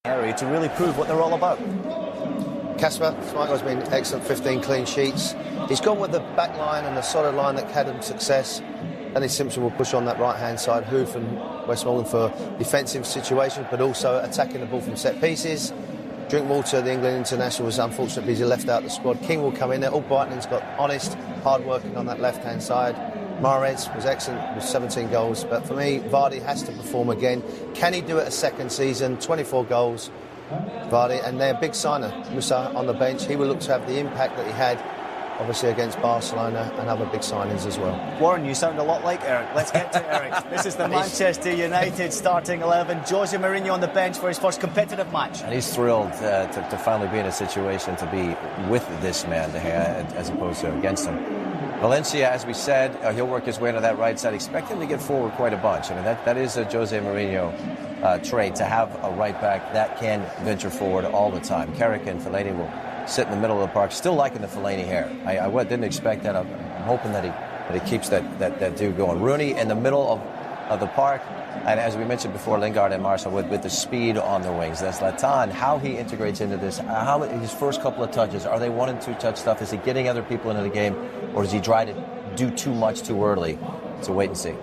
area to really prove what they're all about. Kasper Schmeichel's been excellent, 15 clean sheets. He's gone with the back line and the solid line that had him success. Danny Simpson will push on that right-hand side. Hoof and Westmoreland for defensive situations, but also attacking the ball from set pieces. Drinkwater, the England international, was unfortunately left out of the squad. King will come in there. Albrighton's got honest, hard working on that left-hand side. Mahrez was excellent with 17 goals, but for me, Vardy has to perform again. Can he do it a second season? 24 goals, Vardy, and their big signer, Musa, on the bench. He will look to have the impact that he had, obviously, against Barcelona and other big signings as well. Warren, you sound a lot like Eric. Let's get to Eric. This is the Manchester United starting 11. Jose Mourinho on the bench for his first competitive match. And he's thrilled to finally be in a situation to be with this man as opposed to against him. Valencia, as we said, he'll work his way into that right side. Expect him to get forward quite a bunch. I mean, that is a Jose Mourinho trait, to have a right back that can venture forward all the time. Carrick and Fellaini will sit in the middle of the park. Still liking the Fellaini hair. I didn't expect that. I'm hoping that he keeps that dude going. Rooney in the middle of the park. And as we mentioned before, Lingard and Martial with the speed on the wings. That's Zlatan, how he integrates into this. His first couple of touches, are they 1 and 2 touch stuff? Is he getting other people into the game? Or does he try to do too much too early? So wait and see.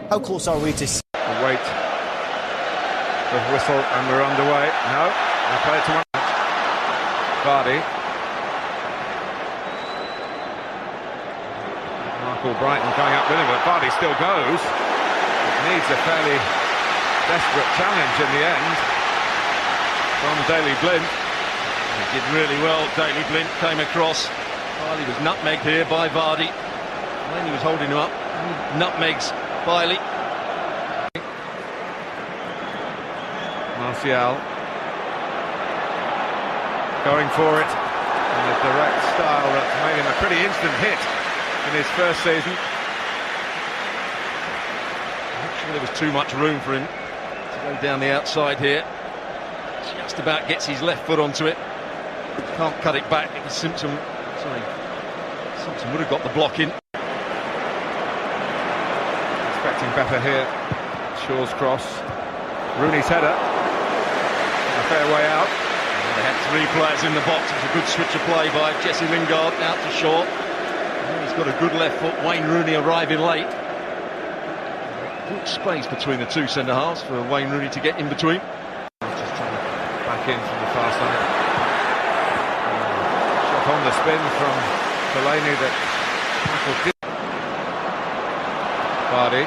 How close are we to see? Wait. The whistle and we're underway. No, I play it to one. Vardy. Michael Brighton going up with him, but Vardy still goes. It needs a fairly desperate challenge in the end from Daley Blind. He did really well. Daley Blind came across while he was nutmegged here by Vardy. When he was holding him up, he nutmegs Bailey. Martial going for it in a direct style that's made him a pretty instant hit in his first season. Actually, there was too much room for him to go down the outside here. Just about gets his left foot onto it. Can't cut it back. It was Simpson. Sorry, Simpson would have got the block in. Expecting better here. Shaw's cross. Rooney's header. A fair way out. They had 3 players in the box. It was a good switch of play by Jesse Lingard out to Shaw. He's got a good left foot. Wayne Rooney arriving late. Good space between the 2 centre-halves for Wayne Rooney to get in between. Just trying to back in from the far side. Shot on the spin from Fellaini that Michael did. Vardy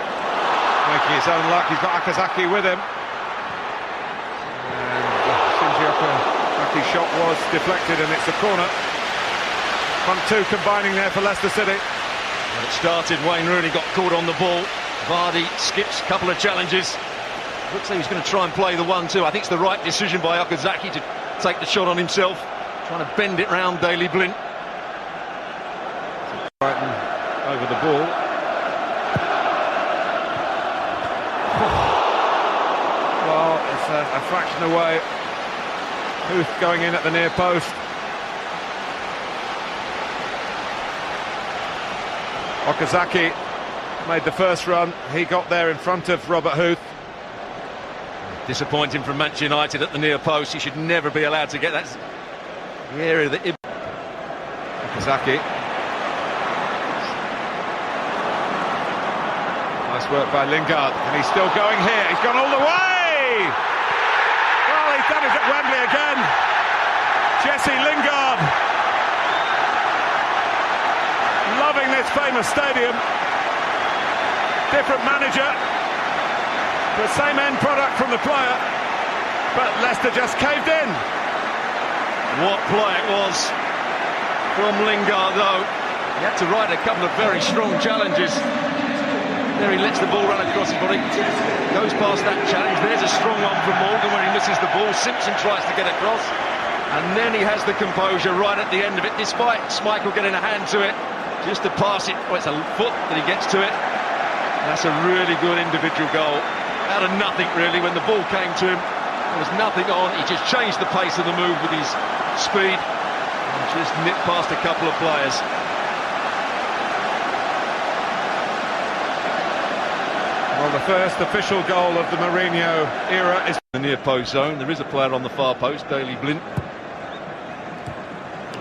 making his own luck. He's got Okazaki with him. Okazaki's shot was deflected and it's a corner. Front 2 combining there for Leicester City. When it started, Wayne Rooney got caught on the ball. Vardy skips a couple of challenges. Looks like he's going to try and play the 1-2. I think it's the right decision by Okazaki to take the shot on himself. Trying to bend it round Daley Blind. Brighton over the ball. Well, it's a fraction away. Huth going in at the near post. Okazaki made the first run. He got there in front of Robert Huth. Disappointing from Manchester United at the near post. He should never be allowed to get that. The area that Okazaki. Nice work by Lingard, and he's still going here. He's gone all the way. Well, he's done it at Wembley again. Jesse Lingard, loving this famous stadium. Different manager, the same end product from the player, but Leicester just caved in. What play it was from Lingard, though. He had to ride a couple of very strong challenges. There he lets the ball run across his body, goes past that challenge. There's a strong one from Morgan where he misses the ball. Simpson tries to get across, and then he has the composure right at the end of it, despite Schmeichel getting a hand to it, just to pass it. Well, it's a foot that he gets to it. That's a really good individual goal. Out of nothing, really, when the ball came to him. There was nothing on. He just changed the pace of the move with his speed and just nipped past a couple of players. Well, the first official goal of the Mourinho era is the near post zone. There is a player on the far post, Daley Blind.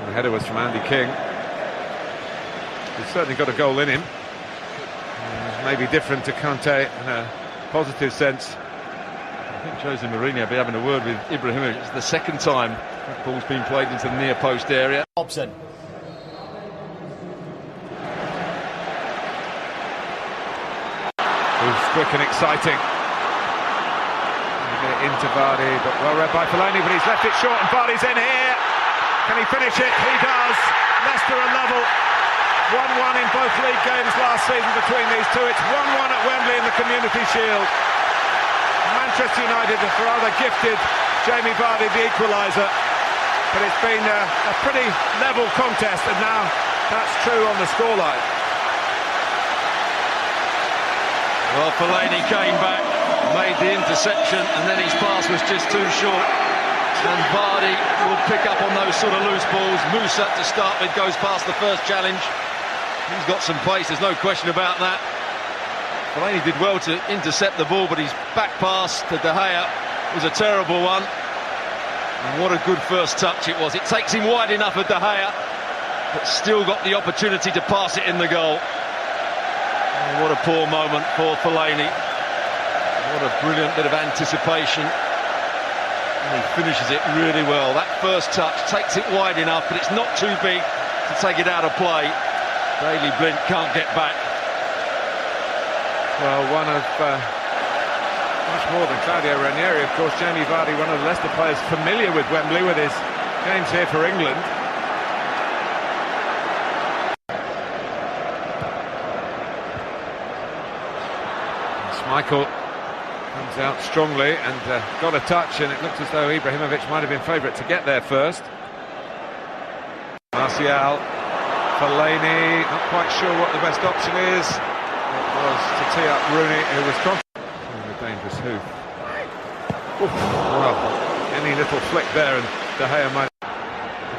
The header was from Andy King. He's certainly got a goal in him. Maybe different to Kante in a positive sense. I think Jose Mourinho will be having a word with Ibrahimovic. It's the second time that ball's been played into the near post area. Hobson. Who's quick and exciting. Into Vardy, but well read by Fellaini, but he's left it short and Vardy's in here. Can he finish it? He does. Leicester are level. 1-1 in both league games last season between these two. It's 1-1 at Wembley in the Community Shield. Manchester United have rather gifted Jamie Vardy the equaliser, but it's been a pretty level contest, and now that's true on the scoreline. Well, Fellaini came back, made the interception, and then his pass was just too short. And Vardy will pick up on those sort of loose balls. Musa, to start with, goes past the first challenge. He's got some pace, there's no question about that. Fellaini did well to intercept the ball, but his back pass to De Gea was a terrible one. And what a good first touch it was. It takes him wide enough at De Gea, but still got the opportunity to pass it in the goal. Oh, what a poor moment for Fellaini. What a brilliant bit of anticipation. And he finishes it really well. That first touch takes it wide enough, but it's not too big to take it out of play. Daley Blind can't get back. Well, one of much more than Claudio Ranieri, of course, Jamie Vardy, one of the Leicester players familiar with Wembley with his games here for England. Michael comes out strongly and got a touch, and it looked as though Ibrahimovic might have been favourite to get there first. Martial, Fellaini, not quite sure what the best option is. It was to tee up Rooney, who was confident. A dangerous hoof. Well, any little flick there and De Gea might...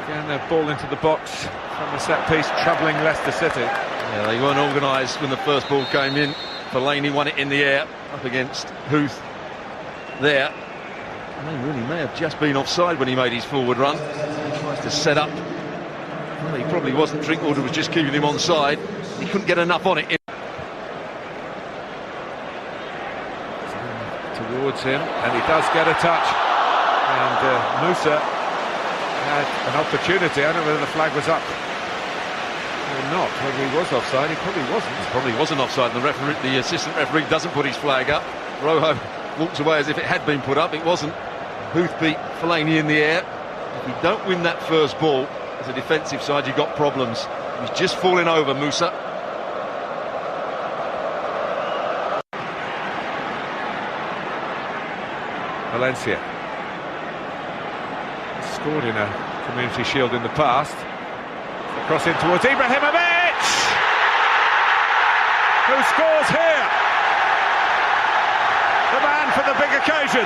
Again, a ball into the box from the set piece, troubling Leicester City. Yeah, they weren't organised when the first ball came in. Fellaini won it in the air up against Huth there. And they really may have just been offside when he made his forward run. He tries to set up. Well, he probably wasn't. Drinkwater was just keeping him onside. He couldn't get enough on it. Towards him, and he does get a touch. And Musa had an opportunity. I don't know whether the flag was up or not, whether he was offside. He probably wasn't. He probably wasn't offside. The assistant referee doesn't put his flag up. Rojo walks away as if it had been put up. It wasn't. Huth beat Fellaini in the air. If you don't win that first ball as a defensive side, you've got problems. He's just falling over, Musa. Valencia scored in a Community Shield in the past. Cross in towards Ibrahimovic, who scores here. The man for the big occasion.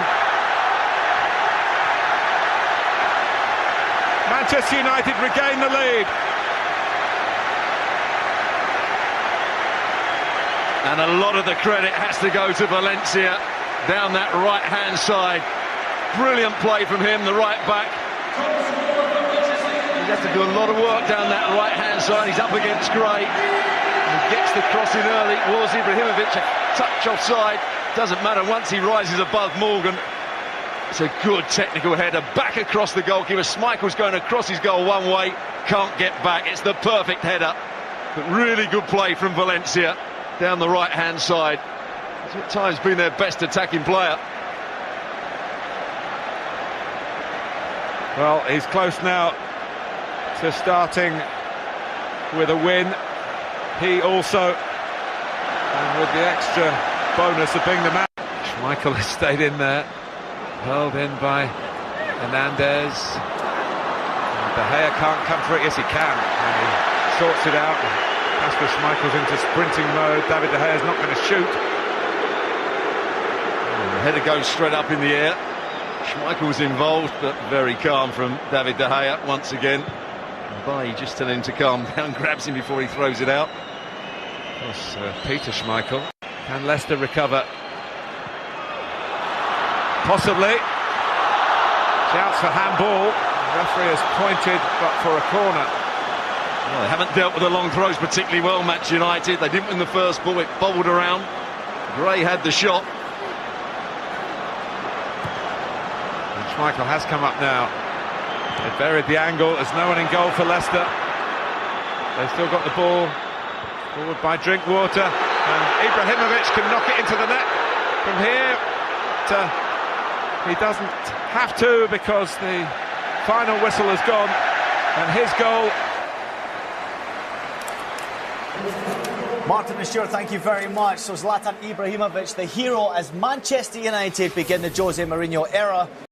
Manchester United regain the lead. And a lot of the credit has to go to Valencia down that right-hand side. Brilliant play from him, the right back. He has to do a lot of work down that right-hand side. He's up against Gray. He gets the cross in early. Was Ibrahimovic a touch offside? Doesn't matter once he rises above Morgan. It's a good technical header back across the goalkeeper. Schmeichel's going across his goal one way, can't get back. It's the perfect header. But really good play from Valencia down the right-hand side. It's at times been their best attacking player. Well, he's close now to starting with a win. He also, and with the extra bonus of being the man. Schmeichel has stayed in there, held in by Hernandez. De Gea can't come for it. Yes, he can. And he sorts it out. Kasper Schmeichel's into sprinting mode. David De Gea's not going to shoot. The header goes straight up in the air. Schmeichel was involved, but very calm from David De Gea once again. Bailly just telling him to calm down, grabs him before he throws it out. Of course, Peter Schmeichel. Can Leicester recover Possibly. Shouts for handball. The referee has pointed, but for a corner. Well, they haven't dealt with the long throws particularly well, Manchester United. They didn't win the first ball, it bobbled around. Gray had the shot. And Schmeichel has come up now. They buried the angle. There's no one in goal for Leicester. They've still got the ball. Forward by Drinkwater. And Ibrahimovic can knock it into the net from here. He doesn't have to, because the final whistle has gone. And his goal. Martin and Stuart, thank you very much. So Zlatan Ibrahimovic, the hero, as Manchester United begin the Jose Mourinho era.